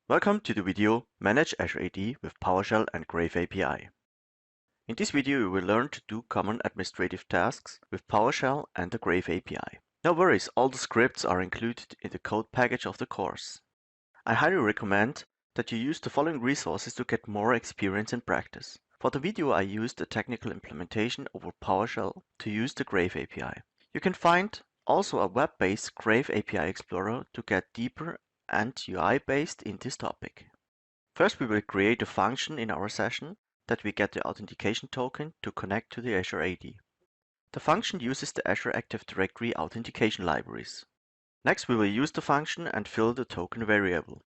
Welcome to the video Manage Azure AD with PowerShell and Graph API. In this video you will learn to do common administrative tasks with PowerShell and the Graph API. No worries, all the scripts are included in the code package of the course. I highly recommend that you use the following resources to get more experience and practice. For the video I used a technical implementation over PowerShell to use the Graph API. You can find also a web-based Graph API Explorer to get deeper and UI-based in this topic. First, we will create a function in our session that we get the authentication token to connect to the Azure AD. The function uses the Azure Active Directory authentication libraries. Next, we will use the function and fill the token variable.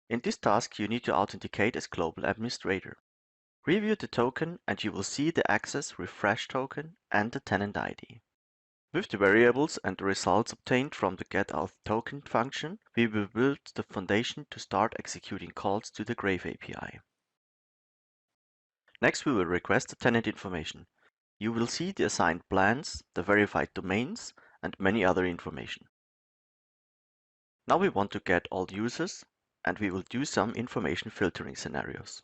In this task, you need to authenticate as global administrator. Review the token and you will see the access refresh token and the tenant ID. With the variables and the results obtained from the getAuthToken function, we will build the foundation to start executing calls to the Graph API. Next, we will request the tenant information. You will see the assigned plans, the verified domains, and many other information. Now we want to get all users, and we will do some information filtering scenarios.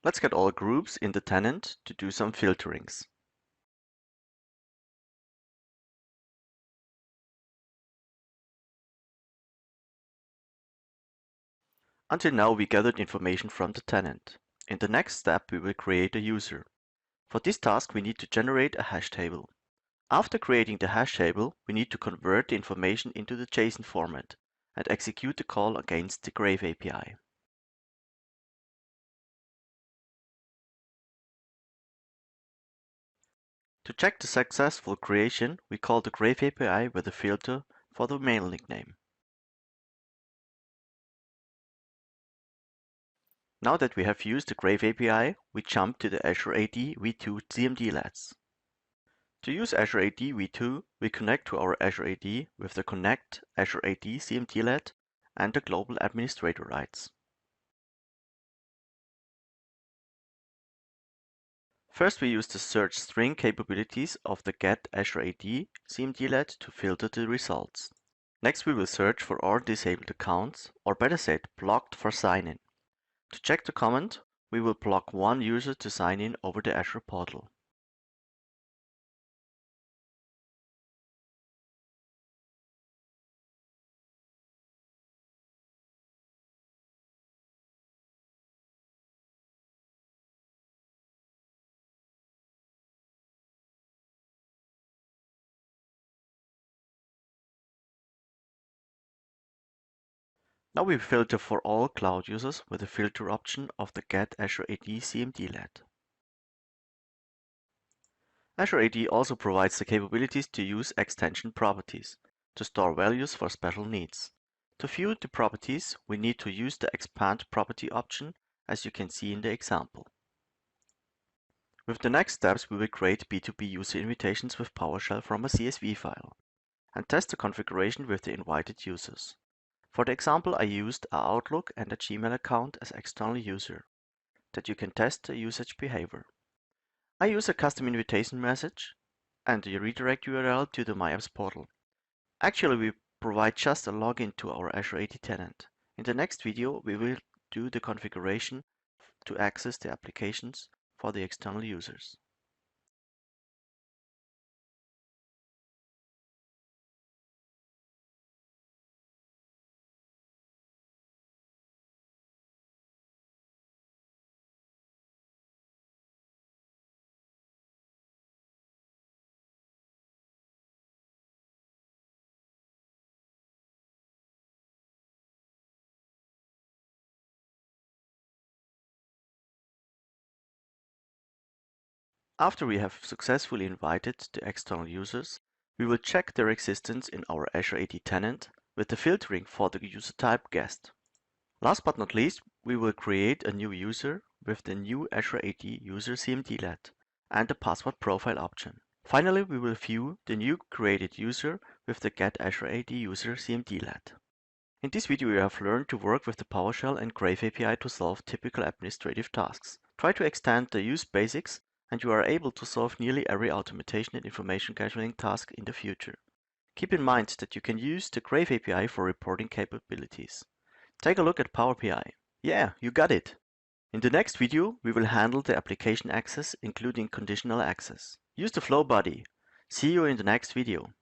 Let's get all groups in the tenant to do some filterings. Until now we gathered information from the tenant. In the next step we will create a user. For this task we need to generate a hash table. After creating the hash table, we need to convert the information into the JSON format and execute the call against the Graph API. To check the successful creation, we call the Graph API with a filter for the mail nickname. Now that we have used the Graph API, we jump to the Azure AD v2 CMDlets. To use Azure AD v2, we connect to our Azure AD with the Connect Azure AD CMDlet and the global administrator rights. First, we use the search string capabilities of the Get Azure AD CMDlet to filter the results. Next, we will search for all disabled accounts, or better said, blocked for sign-in. To check the comment, we will block one user to sign in over the Azure portal. Now we filter for all cloud users with the filter option of the Get Azure AD CMDlet. Azure AD also provides the capabilities to use extension properties to store values for special needs. To view the properties, we need to use the Expand Property option, as you can see in the example. With the next steps, we will create B2B user invitations with PowerShell from a CSV file and test the configuration with the invited users. For the example, I used an Outlook and a Gmail account as external user, that you can test the usage behavior. I use a custom invitation message and the redirect URL to the MyApps portal. Actually, we provide just a login to our Azure AD tenant. In the next video, we will do the configuration to access the applications for the external users. After we have successfully invited the external users, we will check their existence in our Azure AD tenant with the filtering for the user type guest. Last but not least, we will create a new user with the new Azure AD user CMDlet and the password profile option. Finally, we will view the new created user with the Get Azure AD user CMDlet. In this video, you have learned to work with the PowerShell and Graph API to solve typical administrative tasks. Try to extend the use basics and you are able to solve nearly every automation and information gathering task in the future. Keep in mind that you can use the Graph API for reporting capabilities. Take a look at Power BI. Yeah, you got it! In the next video, we will handle the application access, including conditional access. Use the flow body. See you in the next video.